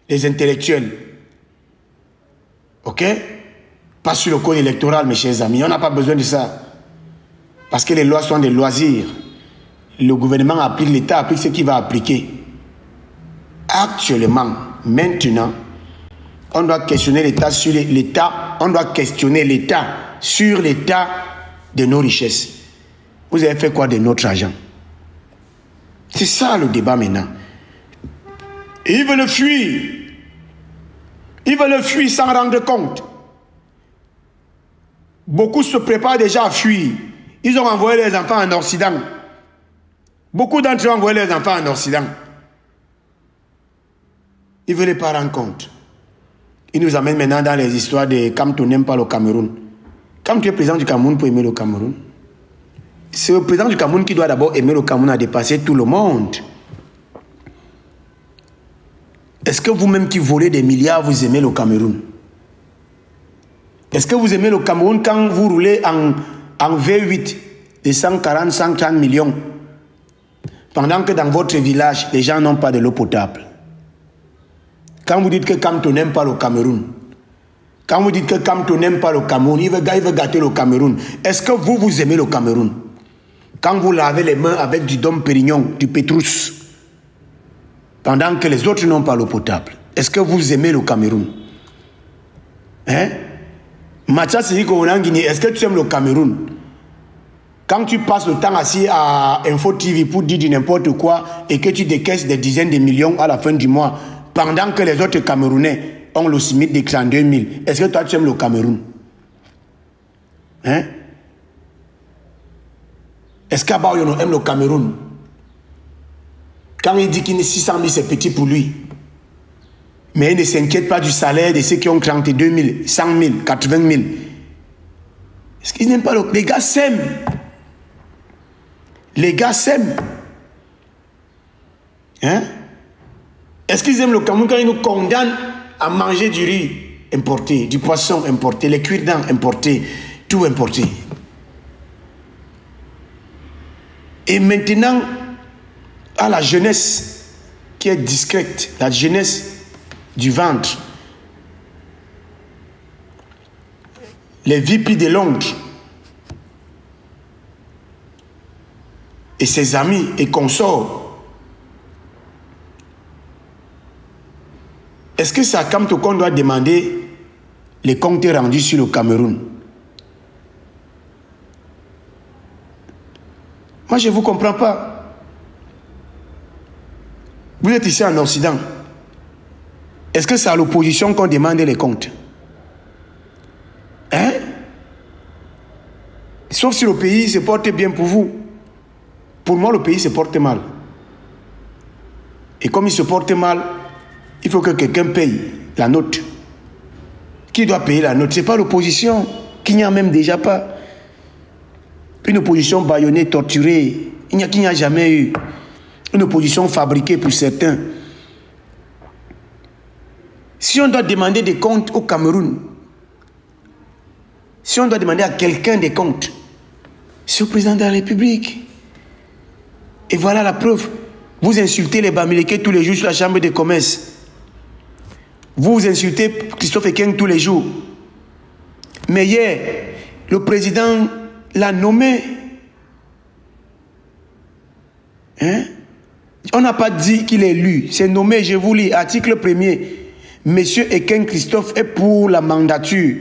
les intellectuels. Ok? Pas sur le code électoral, mes chers amis. On n'a pas besoin de ça. Parce que les lois sont des loisirs. Le gouvernement applique, l'État applique ce qu'il va appliquer. Actuellement, maintenant, on doit questionner l'État sur l'État. On doit questionner l'État sur l'état de nos richesses. Vous avez fait quoi de notre argent? C'est ça le débat maintenant. Et ils veulent fuir. Ils veulent fuir sans rendre compte. Beaucoup se préparent déjà à fuir. Ils ont envoyé les enfants en Occident. Beaucoup d'entre eux ont envoyé les enfants en Occident. Ils ne veulent pas rendre compte. Ils nous amènent maintenant dans les histoires de quand tu n'aimes pas le Cameroun. Quand tu es président du Cameroun pour aimer le Cameroun, c'est le président du Cameroun qui doit d'abord aimer le Cameroun à dépasser tout le monde. Est-ce que vous-même qui volez des milliards, vous aimez le Cameroun? Est-ce que vous aimez le Cameroun quand vous roulez en V8 de 140, 130 millions pendant que dans votre village, les gens n'ont pas de l'eau potable? Quand vous dites que Kamto n'aime pas le Cameroun, quand vous dites que Kamto n'aime pas le Cameroun, il veut gâter le Cameroun, est-ce que vous aimez le Cameroun? Quand vous lavez les mains avec du Dom Pérignon, du Pétrus, pendant que les autres n'ont pas l'eau potable, est-ce que vous aimez le Cameroun? Hein? Mathias Siriko Guinée, est-ce que tu aimes le Cameroun? Quand tu passes le temps assis à Info TV pour dire du n'importe quoi et que tu décaisses des dizaines de millions à la fin du mois, pendant que les autres Camerounais ont le SMIC de 32 000, est-ce que toi tu aimes le Cameroun? Hein? Est-ce qu'Abayono aime le Cameroun? Quand il dit qu'il est 600 000, c'est petit pour lui. Mais il ne s'inquiète pas du salaire de ceux qui ont 32 000, 100 000, 80 000. Est-ce qu'ils n'aiment pas le... Les gars s'aiment. Les gars s'aiment. Hein? Est-ce qu'ils aiment le Cameroun quand ils nous condamnent à manger du riz importé, du poisson importé, les cuirs-dents importés, tout importé? Et maintenant, à la jeunesse qui est discrète, la jeunesse du ventre, les VP de Londres et ses amis et consorts, est-ce que c'est à Kamto qu'on doit demander les comptes rendus sur le Cameroun? Moi, je ne vous comprends pas. Vous êtes ici en Occident. Est-ce que c'est à l'opposition qu'on demande les comptes? Hein? Sauf si le pays se porte bien pour vous. Pour moi, le pays se porte mal. Et comme il se porte mal, il faut que quelqu'un paye la note. Qui doit payer la note? Ce n'est pas l'opposition, qui n'y a même déjà pas. Une opposition bâillonnée, torturée, il n'y a jamais eu. Une opposition fabriquée pour certains. Si on doit demander des comptes au Cameroun, si on doit demander à quelqu'un des comptes, c'est au président de la République. Et voilà la preuve. Vous insultez les Bamileke tous les jours sur la chambre de commerce. Vous insultez Christophe Ekeng tous les jours. Mais hier, le président l'a nommé. Hein? On n'a pas dit qu'il est élu. C'est nommé, je vous lis, article 1er. Monsieur Ekeng Christophe est pour la mandature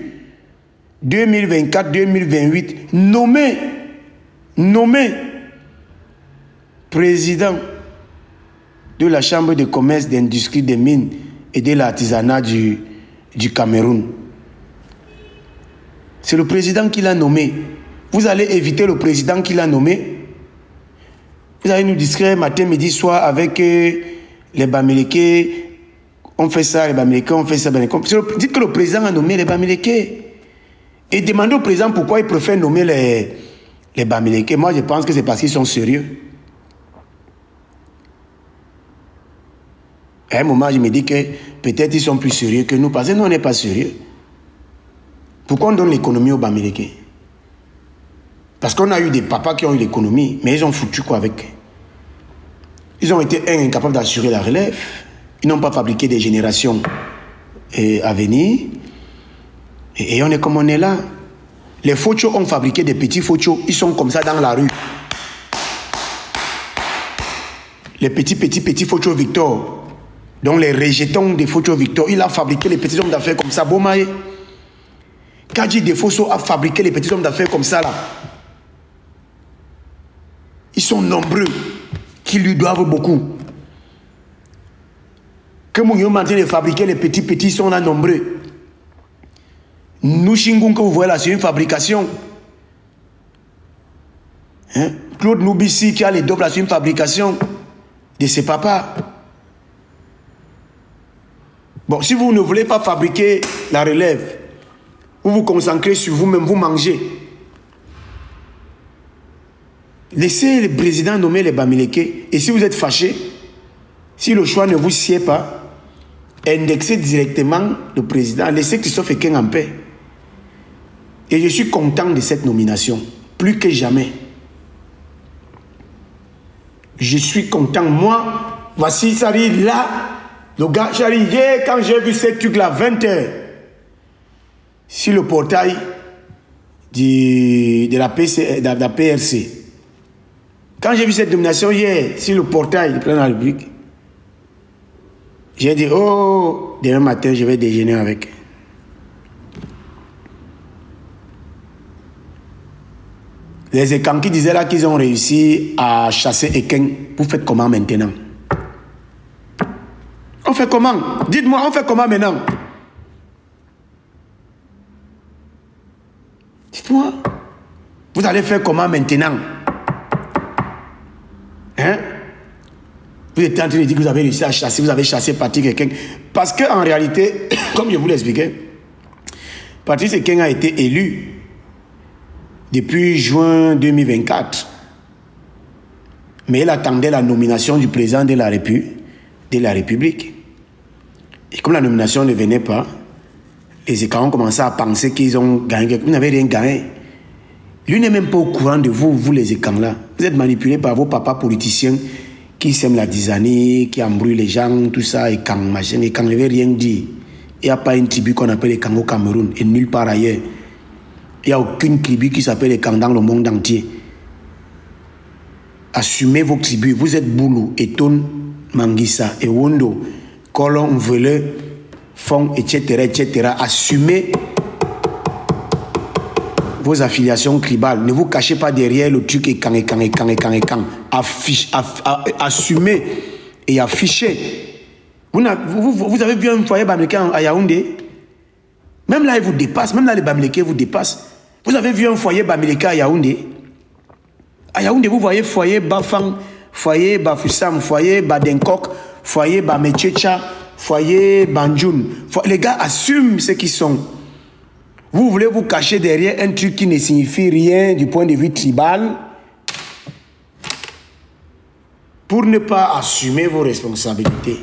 2024-2028. Nommé président de la Chambre de commerce, d'industrie, des mines et de l'artisanat du Cameroun. C'est le président qui l'a nommé. Vous allez éviter le président qui l'a nommé. Vous allez nous distraire matin, midi, soir avec les Bamileke. On fait ça, les Bamileke, on fait ça. Dites que le président a nommé les Bamileke. Et demandez au président pourquoi il préfère nommer les Bamileke. Moi, je pense que c'est parce qu'ils sont sérieux. À un moment, je me dis que peut-être ils sont plus sérieux que nous, parce que nous, on n'est pas sérieux. Pourquoi on donne l'économie aux Bamileke? Parce qu'on a eu des papas qui ont eu l'économie, mais ils ont foutu quoi avec? Ils ont été incapables d'assurer la relève. Ils n'ont pas fabriqué des générations à venir. Et on est comme on est là. Les Focho ont fabriqué des petits Focho. Ils sont comme ça dans la rue. Les petits Focho Victor. Donc les rejetons des Focho Victor. Il a fabriqué les petits hommes d'affaires comme ça. Bomaye. Kadji Defosso a fabriqué les petits hommes d'affaires comme ça là. Ils sont nombreux. Qui lui doivent beaucoup. Que Mounio est en train de fabriquer les petits, ils sont là nombreux. Nous, Shingun, que vous voyez là, c'est une fabrication. Hein? Claude Noubissi qui a les doubles, c'est une fabrication de ses papas. Bon, si vous ne voulez pas fabriquer la relève, vous vous concentrez sur vous-même, vous mangez. Laissez le président nommer les Bamileke. Et si vous êtes fâché, si le choix ne vous sied pas, indexez directement le président. Laissez Christophe Ekeng en paix. Et je suis content de cette nomination. Plus que jamais. Je suis content. Moi, voici, ça arrive là. Le gars, j'arrive hier, quand j'ai vu ce truc-là, 20h, sur le portail de la PRC. Quand j'ai vu cette nomination hier, sur le portail du président de la République, j'ai dit, oh, demain matin, je vais déjeuner avec. Les Ekang qui disaient là qu'ils ont réussi à chasser Ekeng, vous faites comment maintenant? On fait comment? Dites-moi, on fait comment maintenant? Dites-moi. Vous allez faire comment maintenant? Hein? Vous êtes en train de dire que vous avez réussi à chasser, vous avez chassé Patrick Ekeng. Parce qu'en réalité, comme je vous l'expliquais, Patrick Ekeng a été élu depuis juin 2024. Mais il attendait la nomination du président de la République. Et comme la nomination ne venait pas, les écarts ont commencé à penser qu'ils ont gagné. Vous n'avez rien gagné. Lui n'est même pas au courant de vous, vous les écarts là. Vous êtes manipulés par vos papas politiciens qui sèment la disanie, qui embrouillent les gens, tout ça, et quand machin, et quand ne veut rien dire. Il n'y a pas une tribu qu'on appelle les Kangs au Cameroun, et nulle part ailleurs. Il n'y a aucune tribu qui s'appelle les Kangs dans le monde entier. Assumez vos tribus. Vous êtes Boulou, Eton, Manguissa, Ewondo, Kolon, Mvele, Fong, etc., etc. Assumez vos affiliations tribales. Ne vous cachez pas derrière le truc et quand. Assumez et affichez. Vous avez vu un foyer bamileke à Yaoundé? Même là, il vous dépasse. Même là, les bamileke vous dépassent. Vous avez vu un foyer bamileke à Yaoundé? À Yaoundé, vous voyez foyer Bafang, foyer Bafoussam, foyer Badenkok, foyer Bametchecha, foyer Banjoun. Les gars assument ce qu'ils sont. Vous voulez vous cacher derrière un truc qui ne signifie rien du point de vue tribal pour ne pas assumer vos responsabilités.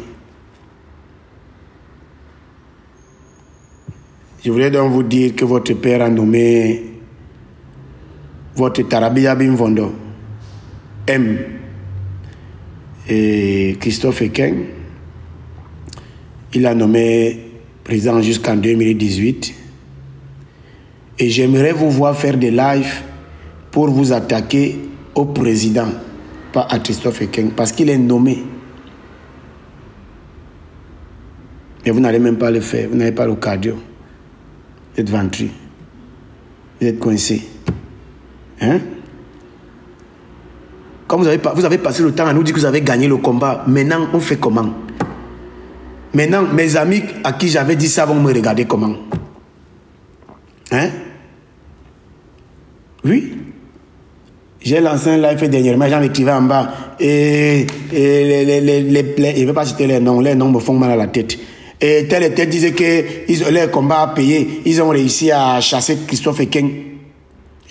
Je voulais donc vous dire que votre père a nommé votre Tarabia Bimvondo, M. et Christophe Ekeng. Il a nommé président jusqu'en 2018. Et j'aimerais vous voir faire des lives pour vous attaquer au président, pas à Christophe Ekeng, parce qu'il est nommé. Mais vous n'allez même pas le faire, vous n'avez pas le cardio. Vous êtes ventru. Vous êtes coincé. Hein? Comme vous avez passé le temps à nous dire que vous avez gagné le combat, maintenant on fait comment? Maintenant, mes amis à qui j'avais dit ça vont me regarder comment? Hein? Oui. J'ai lancé un live dernièrement, j'en écrivais en bas. Et je ne vais pas citer les noms me font mal à la tête. Et tel disait que leur combat a payé, ils ont réussi à chasser Christophe Ekeng.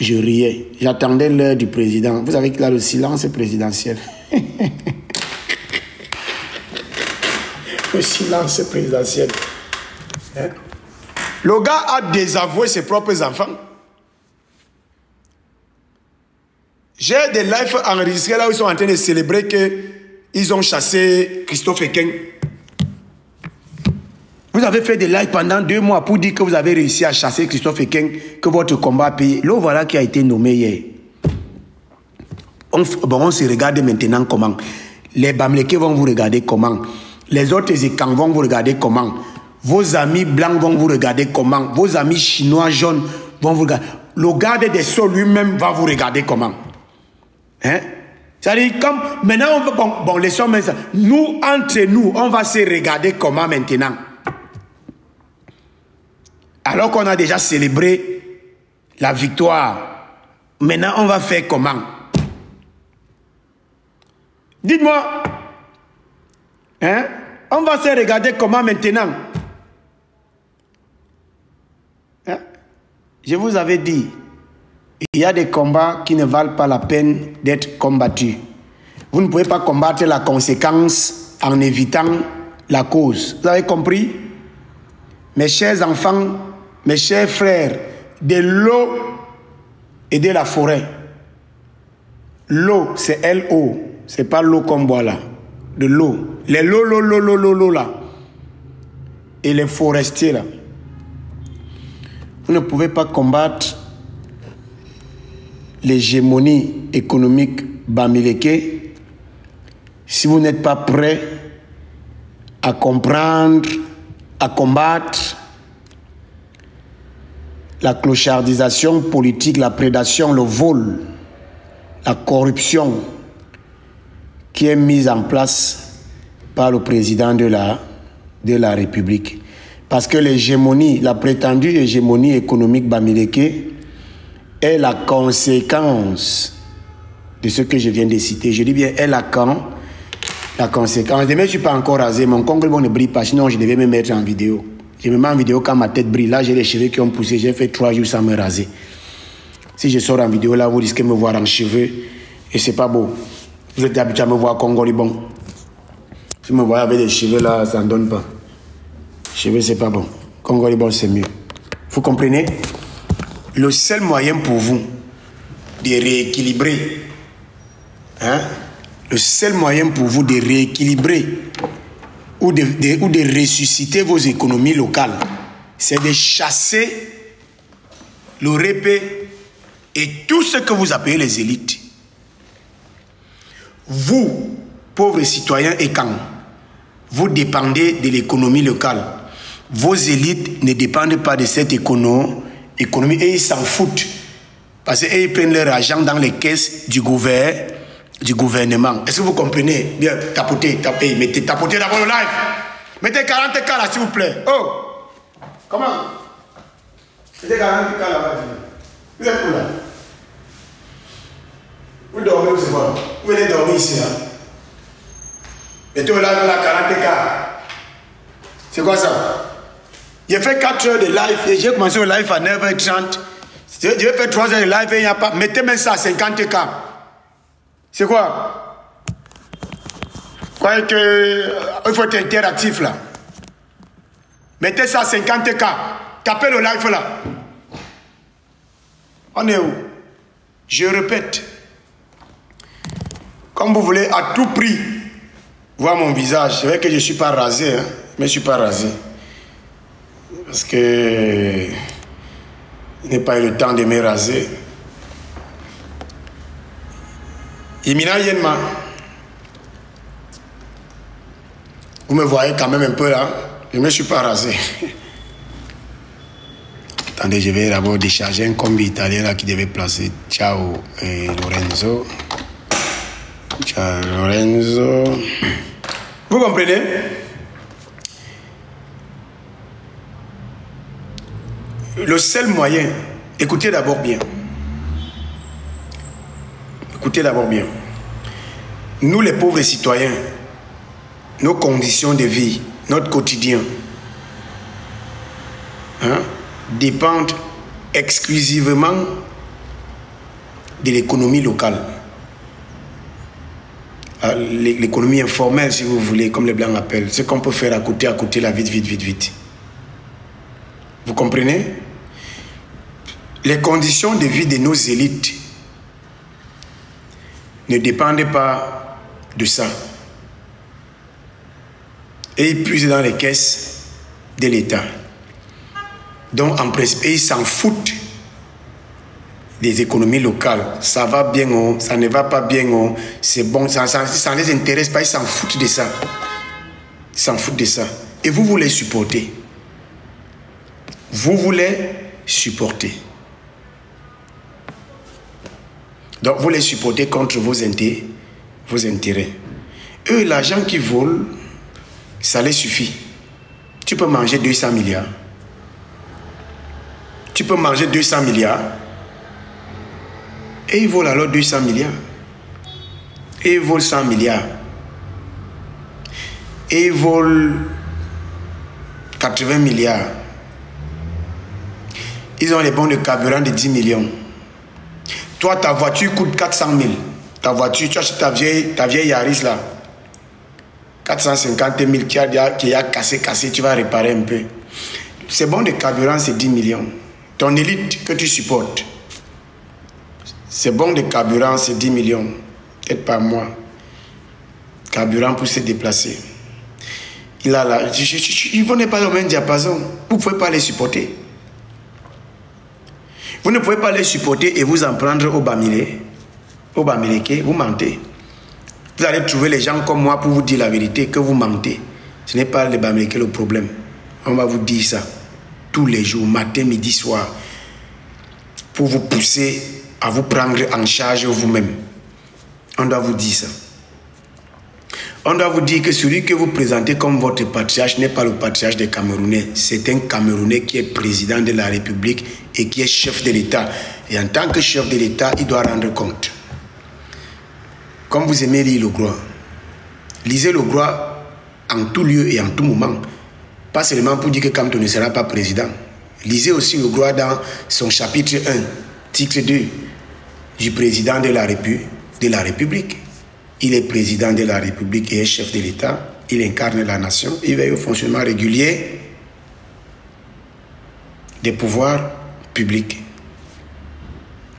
Je riais. J'attendais l'heure du président. Vous savez qu'il a le silence présidentiel. Le silence présidentiel. Hein? Le gars a désavoué ses propres enfants. J'ai des lives enregistrés là où ils sont en train de célébrer qu'ils ont chassé Christophe Ekeng. Vous avez fait des lives pendant 2 mois pour dire que vous avez réussi à chasser Christophe Ekeng, que votre combat a payé. L'eau voilà qui a été nommé hier. On se regarde maintenant comment. Les Bamileke vont vous regarder comment. Les autres Ekang vont vous regarder comment. Vos amis blancs vont vous regarder comment. Vos amis chinois jaunes vont vous regarder. Le garde des Sceaux lui-même va vous regarder comment. Hein? C'est-à-dire, comme maintenant, bon, laissons ça. Nous, entre nous, on va se regarder comment maintenant. Alors qu'on a déjà célébré la victoire. Maintenant, on va faire comment? Dites-moi. Hein? On va se regarder comment maintenant? Hein? Je vous avais dit, il y a des combats qui ne valent pas la peine d'être combattus. Vous ne pouvez pas combattre la conséquence en évitant la cause. Vous avez compris? Mes chers enfants, mes chers frères, de l'eau et de la forêt. L'eau, c'est L-O. Ce n'est pas l'eau qu'on boit là. De l'eau. Les l'eau là. Et les forestiers là. Vous ne pouvez pas combattre l'hégémonie économique Bamileke si vous n'êtes pas prêt à comprendre, à combattre la clochardisation politique, la prédation, le vol, la corruption qui est mise en place par le président de la République. Parce que l'hégémonie, la prétendue hégémonie économique Bamileke est la conséquence de ce que je viens de citer. Je dis bien, est la conséquence. Demain, je ne suis pas encore rasé. Mon congle ne brille pas, sinon je devais me mettre en vidéo. Je me mets en vidéo quand ma tête brille. Là, j'ai les cheveux qui ont poussé. J'ai fait 3 jours sans me raser. Si je sors en vidéo, là, vous risquez de me voir en cheveux. Et c'est pas beau. Vous êtes habitué à me voir congolibon. Si vous me voyez avec des cheveux, là, ça ne donne pas. Cheveux, c'est pas bon. Congolibon, c'est mieux. Vous comprenez? Le seul moyen pour vous de rééquilibrer, hein, le seul moyen pour vous de rééquilibrer ou de ressusciter vos économies locales, c'est de chasser le répé et tout ce que vous appelez les élites. Vous, pauvres citoyens et quand vous dépendez de l'économie locale, vos élites ne dépendent pas de cette économie et ils s'en foutent. Parce qu'ils prennent leur argent dans les caisses du gouvernement. Est-ce que vous comprenez? Bien, tapotez, mettez tapotez d'abord le live. Mettez 40 cas là, s'il vous plaît. Oh! Comment? Mettez 40 cas là-bas. Vous êtes où là? Vous dormez ou c'est quoi? Vous venez dormir ici là. Mettez au live là, 40 cas. C'est quoi ça? J'ai fait 4 heures de live et j'ai commencé au live à 9h30. Je vais faire 3 heures de live et il n'y a pas. Mettez même ça à 50K. C'est quoi? Vous croyez qu'il faut être interactif là? Mettez ça à 50K. Tapez le live là. On est où? Je répète. Comme vous voulez à tout prix voir mon visage. C'est vrai que je ne suis pas rasé. Hein? Mais je ne suis pas rasé. Parce que je n'ai pas eu le temps de me raser. Imina Yenma, vous me voyez quand même un peu là. Je ne me suis pas rasé. Attendez, je vais d'abord décharger un combi italien là qui devait placer. Ciao Lorenzo. Ciao Lorenzo. Vous comprenez? Le seul moyen, écoutez d'abord bien. Écoutez d'abord bien. Nous les pauvres citoyens, nos conditions de vie, notre quotidien, hein, dépendent exclusivement de l'économie locale. L'économie informelle, si vous voulez, comme les Blancs appellent. Ce qu'on peut faire à côté, là, vite. Vous comprenez? Les conditions de vie de nos élites ne dépendent pas de ça. Et ils puisent dans les caisses de l'État. Donc, en principe, ils s'en foutent des économies locales. Ça va bien, oh, ça ne va pas bien, oh, c'est bon, ça ne les intéresse pas, ils s'en foutent de ça. Ils s'en foutent de ça. Et vous les supportez. Vous les supportez. Donc, vous les supportez contre vos intérêts. Eux, l'argent qu'ils volent, ça les suffit. Tu peux manger 200 milliards. Tu peux manger 200 milliards. Et ils volent alors 200 milliards. Et ils volent 100 milliards. Et ils volent 80 milliards. Ils ont les bons de carburant de 10 millions. Toi, ta voiture coûte 400 000. Ta voiture, tu achètes ta vieille Yaris là. 450 000 qui a cassé, tu vas réparer un peu. C'est bon de carburant, c'est 10 millions. Ton élite que tu supportes, c'est bon de carburant, c'est 10 millions. Peut-être pas moi. Carburant pour se déplacer. Il a là. Ils ne vont pas au même diapason. Vous ne pouvez pas les supporter. Vous ne pouvez pas les supporter et vous en prendre au Bamileke. Au Bamileke, vous mentez. Vous allez trouver les gens comme moi pour vous dire la vérité, que vous mentez. Ce n'est pas le Bamileke le problème. On va vous dire ça tous les jours, matin, midi, soir, pour vous pousser à vous prendre en charge vous-même. On doit vous dire ça. On doit vous dire que celui que vous présentez comme votre patriarche n'est pas le patriarche des Camerounais. C'est un Camerounais qui est président de la République et qui est chef de l'État. Et en tant que chef de l'État, il doit rendre compte. Comme vous aimez lire le Gros, lisez le Gros en tout lieu et en tout moment. Pas seulement pour dire que Kamto ne sera pas président. Lisez aussi le Gros dans son chapitre 1, titre 2, du président de la République. Il est président de la République et est chef de l'État. Il incarne la nation. Il veille au fonctionnement régulier des pouvoirs publics.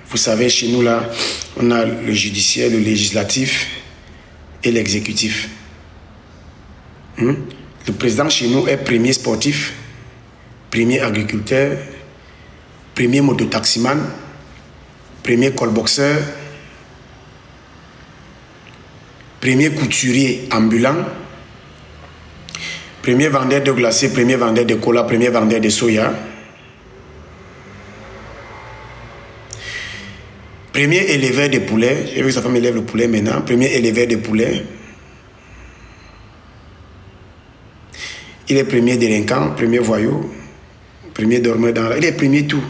Vous savez, chez nous, là, on a le judiciaire, le législatif et l'exécutif. Le président chez nous est premier sportif, premier agriculteur, premier mototaximan, premier colboxeur, premier couturier ambulant, premier vendeur de glacé, premier vendeur de cola, premier vendeur de soya, premier éleveur de poulet. J'ai vu que sa femme élève le poulet maintenant. Premier éleveur de poulet. Il est premier délinquant, premier voyou, premier dormeur dans la... Il est premier tout.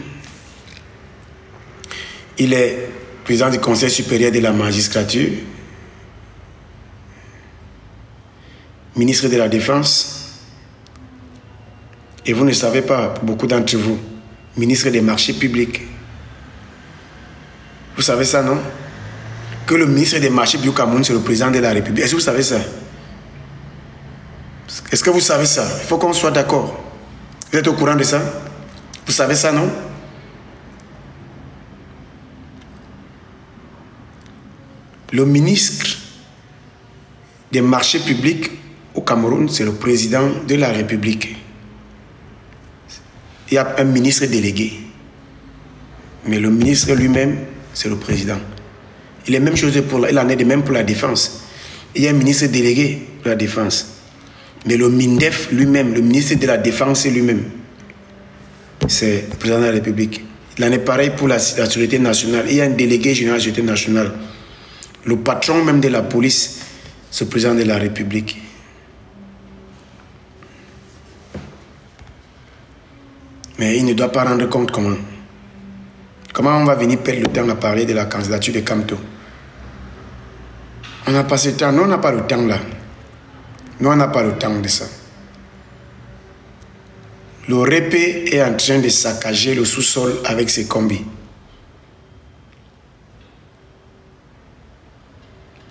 Il est président du Conseil supérieur de la magistrature, ministre de la Défense, et vous ne savez pas, pour beaucoup d'entre vous, ministre des marchés publics. Vous savez ça, non? Que le ministre des marchés publics au Cameroun, c'est le président de la République. Est-ce que vous savez ça? Est-ce que vous savez ça? Il faut qu'on soit d'accord. Vous êtes au courant de ça? Vous savez ça, non? Le ministre des marchés publics au Cameroun, c'est le président de la République. Il y a un ministre délégué. Mais le ministre lui-même, c'est le président. Il est même chose pour il en est de même pour la défense. Il y a un ministre délégué pour la défense. Mais le MINDEF lui-même, le ministre de la Défense lui-même, c'est le président de la République. Il en est pareil pour la sécurité nationale. Il y a un délégué général de la sécurité nationale. Le patron même de la police, c'est le président de la République. Mais il ne doit pas rendre compte comment. Comment on va venir perdre le temps à parler de la candidature de Kamto? On n'a pas ce temps. Nous, on n'a pas le temps là. Nous, on n'a pas le temps de ça. Le répé est en train de saccager le sous-sol avec ses combis.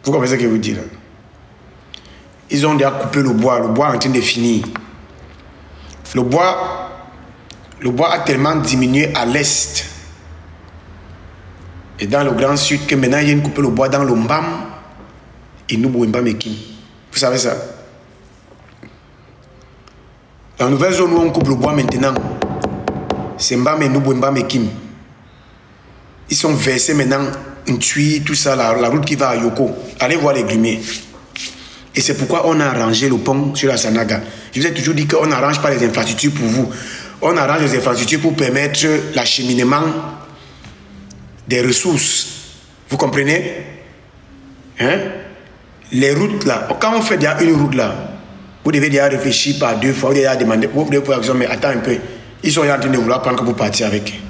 Vous comprenez ce que je vous dis là? Ils ont déjà coupé le bois est en train de finir. Le bois a tellement diminué à l'est et dans le Grand Sud que maintenant il y a une coupé le bois dans le Mbam et nous Mbam et Kim. Vous savez ça? La nouvelle zone où on coupe le bois maintenant, c'est Mbame, Noubou, Mbame, Kim. Ils sont versés maintenant, une tuile, tout ça, la route qui va à Yoko. Allez voir les grumiers. Et c'est pourquoi on a arrangé le pont sur la Sanaga. Je vous ai toujours dit qu'on n'arrange pas les infrastructures pour vous. On arrange les infrastructures pour permettre l'acheminement des ressources. Vous comprenez? Hein? Les routes là, quand on fait déjà une route là, vous devez déjà réfléchir par deux fois, vous devez déjà demander, vous devez pouvoir dire, mais attends un peu, ils sont en train de vouloir prendre que vous partiez avec.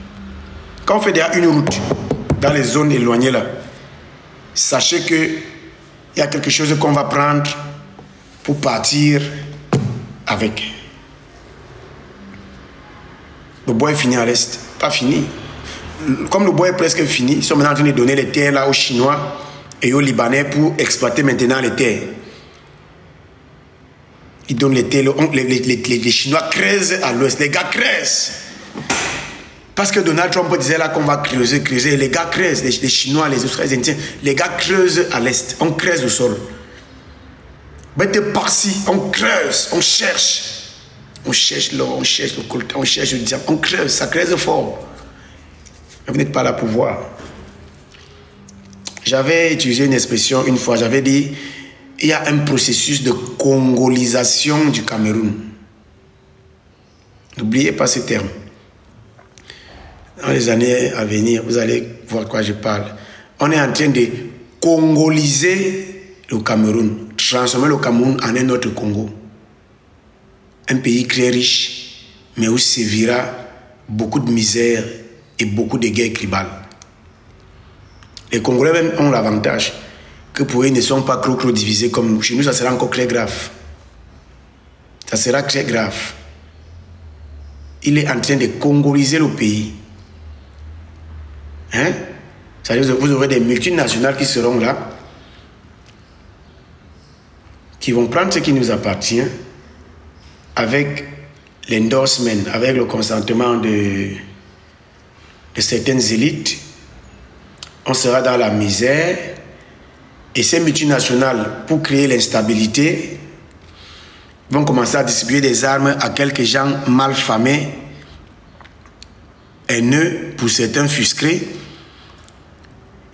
Quand on fait déjà une route dans les zones éloignées là, sachez que il y a quelque chose qu'on va prendre pour partir avec. Le bois est fini à l'est, pas fini. Comme le bois est presque fini, ils sont maintenant en train de donner les terres là aux Chinois et aux Libanais pour exploiter maintenant les terres. Ils donnent les terres, les Chinois creusent à l'ouest, les gars creusent. Parce que Donald Trump disait là qu'on va creuser, les gars creusent, les Chinois, les Australiens, les Indiens, les gars creusent à l'est, on creuse au sol. Bête par-ci, on creuse, on cherche l'or, on cherche le coltan, on cherche le diamant, on creuse, ça creuse fort. Vous n'êtes pas là pour voir. J'avais utilisé une expression une fois, j'avais dit, il y a un processus de congolisation du Cameroun. N'oubliez pas ce terme. Dans les années à venir, vous allez voir de quoi je parle. On est en train de congoliser le Cameroun, transformer le Cameroun en un autre Congo. Un pays très riche, mais où sévira beaucoup de misère et beaucoup de guerres tribales. Les Congolais même ont l'avantage que pour eux, ils ne sont pas trop divisés comme nous. Chez nous, ça sera encore très grave. Ça sera très grave. Il est en train de congoliser le pays. Hein? C'est-à-dire que vous aurez des multinationales qui seront là, qui vont prendre ce qui nous appartient avec l'endorsement, avec le consentement de certaines élites. On sera dans la misère et ces multinationales, pour créer l'instabilité, vont commencer à distribuer des armes à quelques gens mal famés, haineux, pour certains fusqués.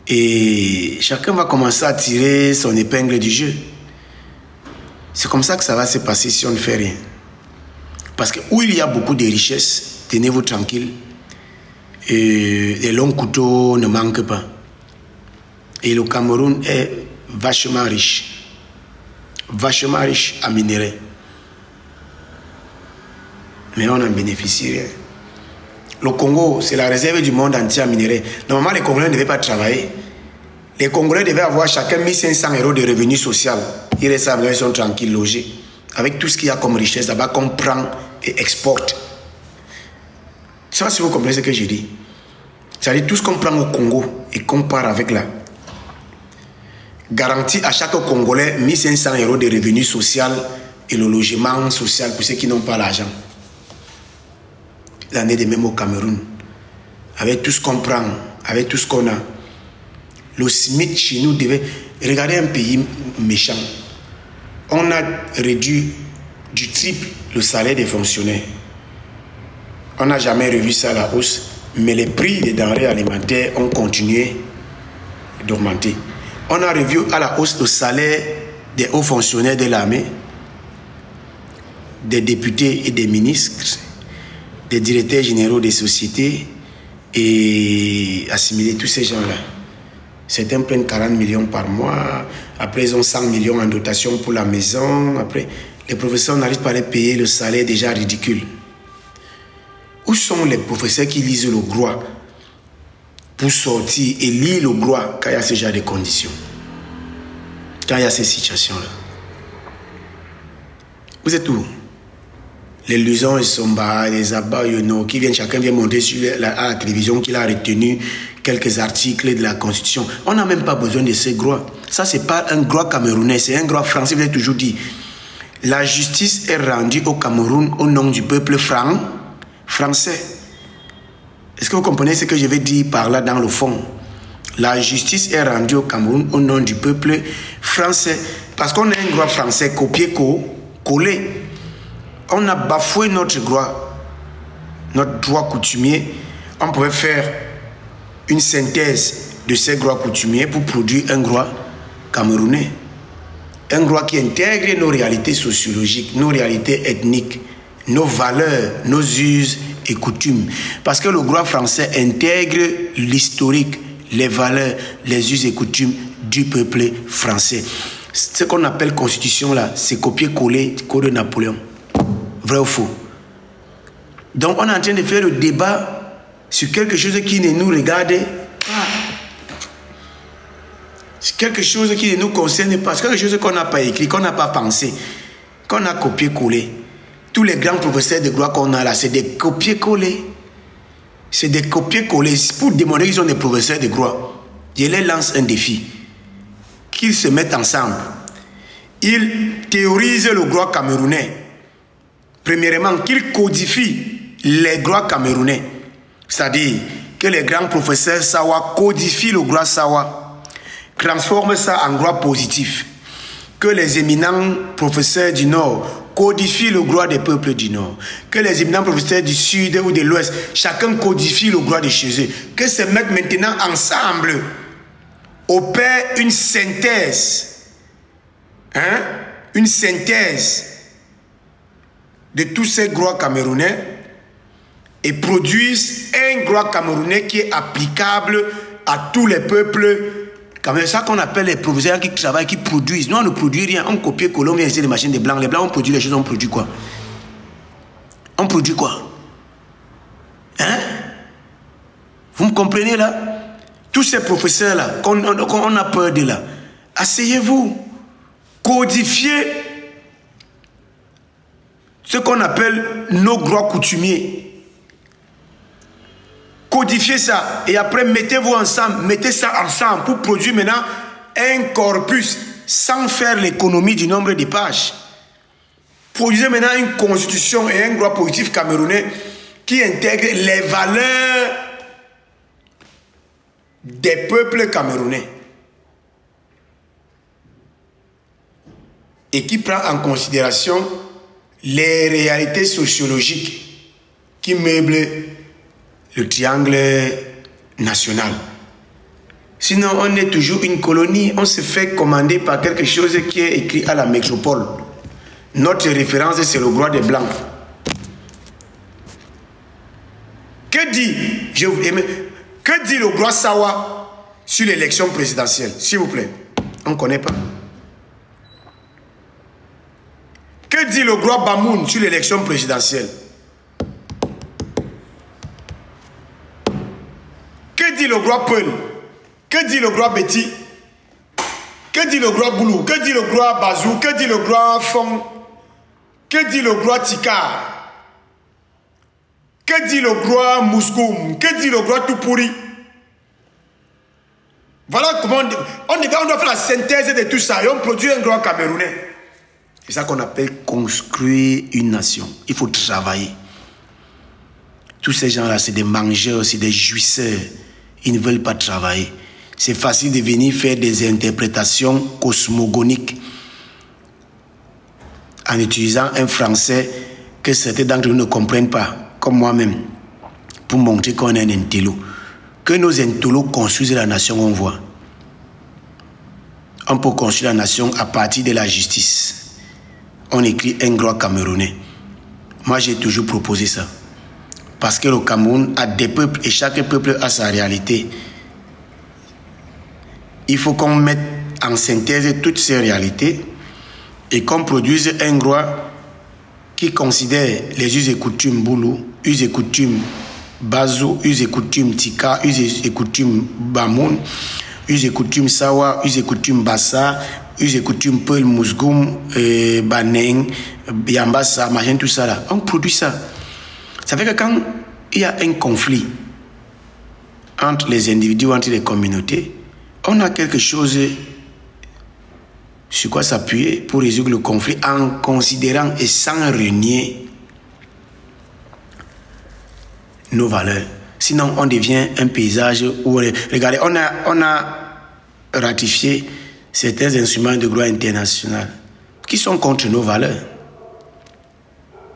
Et chacun va commencer à tirer son épingle du jeu. C'est comme ça que ça va se passer si on ne fait rien. Parce que où il y a beaucoup de richesses, tenez-vous tranquille, et les longs couteaux ne manquent pas. Et le Cameroun est vachement riche à minerais. Mais on n'en bénéficie rien. Le Congo, c'est la réserve du monde entier à minerais. Normalement, les Congolais ne devaient pas travailler. Les Congolais devaient avoir chacun 1500 € de revenus sociaux. Ils restent à ils sont tranquilles, logés. Avec tout ce qu'il y a comme richesse là-bas qu'on prend et exporte. Je ne sais pas si vous comprenez ce que je dis. C'est-à-dire tout ce qu'on prend au Congo et qu'on part avec là, garantit à chaque Congolais 1500 € de revenus sociaux et le logement social pour ceux qui n'ont pas l'argent. L'année de même au Cameroun, avec tout ce qu'on prend, avec tout ce qu'on a, le SMIC chez nous devait... Regardez un pays méchant. On a réduit du triple le salaire des fonctionnaires. On n'a jamais revu ça à la hausse, mais les prix des denrées alimentaires ont continué d'augmenter. On a revu à la hausse le salaire des hauts fonctionnaires de l'armée, des députés et des ministres, des directeurs généraux des sociétés et assimiler tous ces gens-là. Certains prennent 40 millions par mois, après ils ont 100 millions en dotation pour la maison, après les professeurs n'arrivent pas à les payer le salaire déjà ridicule. Où sont les professeurs qui lisent le droit pour sortir et lire le droit quand il y a ce genre de conditions, quand il y a ces situations-là? Vous êtes où? Les Lusons et Somba, les Abba Yono, qui viennent, chacun vient monter sur à la télévision qu'il a retenu quelques articles de la Constitution. On n'a même pas besoin de ces droits. Ça, ce n'est pas un droit camerounais, c'est un droit français. Vous avez toujours dit, la justice est rendue au Cameroun au nom du peuple français. Est-ce que vous comprenez ce que je vais dire par là dans le fond? La justice est rendue au Cameroun au nom du peuple français. Parce qu'on a un droit français copié-collé. on a bafoué notre droit coutumier. On pouvait faire une synthèse de ces droits coutumiers pour produire un droit camerounais. Un droit qui intègre nos réalités sociologiques, nos réalités ethniques, nos valeurs, nos us et coutumes. Parce que le droit français intègre l'historique, les valeurs, les us et coutumes du peuple français. Ce qu'on appelle constitution là, c'est copier-coller code de Napoléon. Vrai ou faux? Donc on est en train de faire le débat sur quelque chose qui ne nous regarde pas. C'est quelque chose qui ne nous concerne pas. C'est quelque chose qu'on n'a pas écrit, qu'on n'a pas pensé, qu'on a copié-collé. Tous les grands professeurs de droit qu'on a là, c'est des copier-coller. C'est des copier-coller pour démontrer qu'ils sont des professeurs de droit. Je leur lance un défi. Qu'ils se mettent ensemble. Ils théorisent le droit camerounais. Premièrement, qu'ils codifient les droits camerounais. C'est-à-dire que les grands professeurs Sawa codifient le droit Sawa. Transforment ça en droit positif. Que les éminents professeurs du Nord codifient le droit des peuples du Nord. Que les éminents professeurs du Sud ou de l'Ouest, chacun codifie le droit de chez eux. Que se mettent maintenant ensemble, opèrent une synthèse. Une synthèse de tous ces droits camerounais et produisent un droit camerounais qui est applicable à tous les peuples. C'est ça qu'on appelle les professeurs qui travaillent, qui produisent. Nous, on ne produit rien. On copie, colle, on vient essayer des machines de blancs. Les blancs, on produit les choses, on produit quoi? On produit quoi? Hein? Vous me comprenez là? Tous ces professeurs-là, qu'on a peur de là, asseyez-vous. Codifiez ce qu'on appelle nos droits coutumiers. Codifiez ça et après mettez-vous ensemble, mettez ça ensemble pour produire maintenant un corpus sans faire l'économie du nombre de pages. Produisez maintenant une constitution et un droit positif camerounais qui intègre les valeurs des peuples camerounais et qui prend en considération les réalités sociologiques qui meublent le triangle national. Sinon, on est toujours une colonie, on se fait commander par quelque chose qui est écrit à la métropole. Notre référence, c'est le droit des Blancs. Que dit le droit Sawa sur l'élection présidentielle? S'il vous plaît, on ne connaît pas. Que dit le droit Bamoun sur l'élection présidentielle? Que dit le droit Peul? Que dit le droit Betty? Que dit le droit Boulou? Que dit le droit Bazou? Que dit le droit Fong? Que dit le droit Tikar? Que dit le droit Mouskoum? Que dit le droit Toupouri? Voilà comment on doit faire la synthèse de tout ça et on produit un droit camerounais. C'est ça qu'on appelle construire une nation. Il faut travailler. Tous ces gens-là, c'est des mangeurs, c'est des jouisseurs. Ils ne veulent pas travailler. C'est facile de venir faire des interprétations cosmogoniques en utilisant un français que certains d'entre nous ne comprennent pas, comme moi-même, pour montrer qu'on est un intello. Que nos intellos construisent la nation, on voit. On peut construire la nation à partir de la justice. On écrit un droit camerounais. Moi, j'ai toujours proposé ça. Parce que le Cameroun a des peuples et chaque peuple a sa réalité. Il faut qu'on mette en synthèse toutes ces réalités et qu'on produise un droit qui considère les us et coutumes Boulou, us et coutumes Bazou, us et coutumes Tika, us et coutumes Bamoun, us et coutumes Sawa, us et coutumes Bassa, us et coutumes Peul, Mousgoum, Baneng, Yambassa, machin, tout ça là. On produit ça. Ça fait que quand il y a un conflit entre les individus, entre les communautés, on a quelque chose sur quoi s'appuyer pour résoudre le conflit en considérant et sans renier nos valeurs. Sinon, on devient un paysage où... Regardez, on a ratifié certains instruments de droit international qui sont contre nos valeurs.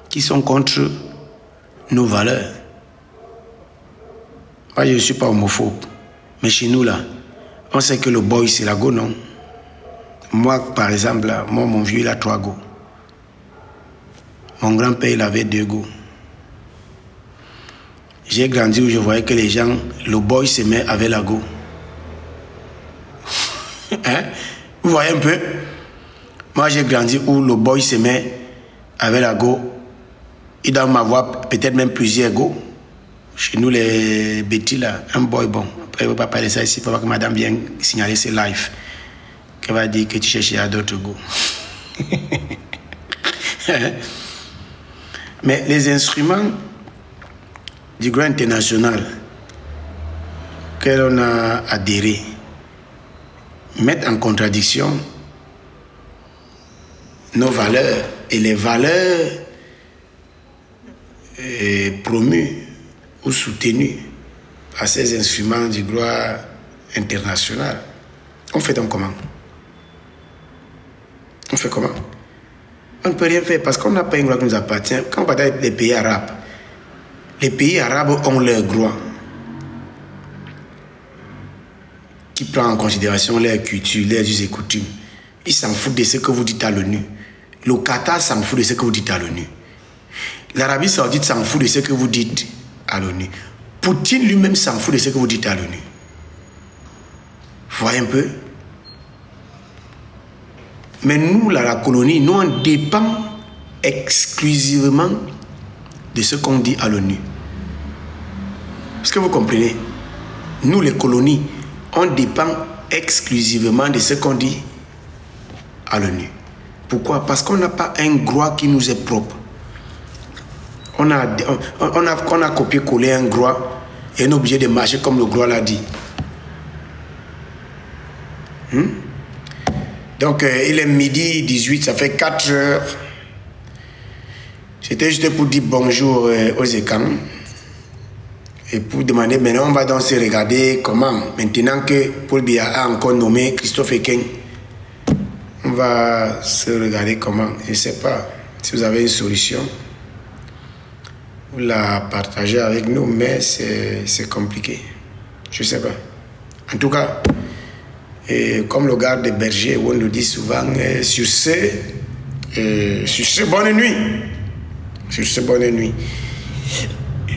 qui sont contre nos valeurs. Moi, je ne suis pas homophobe. Mais chez nous, là, on sait que le boy, c'est la go, non? Moi, par exemple, là, moi, mon vieux, il a 3 go. Mon grand-père, il avait 2 go. J'ai grandi où je voyais que les gens, le boy se met avec la go. Hein? Vous voyez un peu? Moi, j'ai grandi où le boy se met avec la go. Il doit m'avoir peut-être même plusieurs go. Chez nous, les bêtis, là, un boy, bon. Après, il ne va pas parler de ça ici. Il faut pas que madame vienne signaler ses lives. Qu'elle va dire que tu cherches à d'autres go. Mais les instruments du Grand International auxquels on a adhéré mettent en contradiction nos valeurs et les valeurs promues ou soutenues par ces instruments du droit international. On fait donc comment? On fait comment? On ne peut rien faire parce qu'on n'a pas une loi qui nous appartient. Quand on parle des pays arabes, les pays arabes ont leurs droits qui prend en considération leur culture, leurs us et coutumes. Ils s'en foutent de ce que vous dites à l'ONU. Le Qatar s'en fout de ce que vous dites à l'ONU. L'Arabie Saoudite s'en fout de ce que vous dites à l'ONU. Poutine lui-même s'en fout de ce que vous dites à l'ONU. Vous voyez un peu? Mais nous, là, la colonie, nous, on dépend exclusivement de ce qu'on dit à l'ONU. Est-ce que vous comprenez? Nous, les colonies, on dépend exclusivement de ce qu'on dit à l'ONU. Pourquoi? Parce qu'on n'a pas un droit qui nous est propre. On a copié-collé un droit et on est obligé de marcher comme le droit l'a dit. Donc, il est midi 18, ça fait 4 heures. C'était juste pour dire bonjour aux écans. Et pour demander, maintenant, on va donc se regarder comment. Maintenant que Paul Biya a encore nommé Christophe Ekeng, on va se regarder comment. Je ne sais pas si vous avez une solution. Vous la partagez avec nous, mais c'est compliqué. Je ne sais pas. En tout cas, comme le garde des bergers, on nous dit souvent, sur ce, bonne nuit. Sur ce, bonne nuit.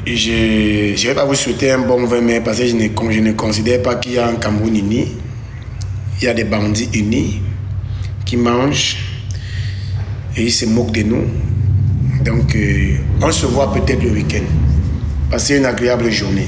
Je ne vais pas vous souhaiter un bon 20 mai parce que je ne considère pas qu'il y a un Cameroun uni. Il y a des bandits unis qui mangent et ils se moquent de nous. Donc, on se voit peut-être le week-end. Passez une agréable journée.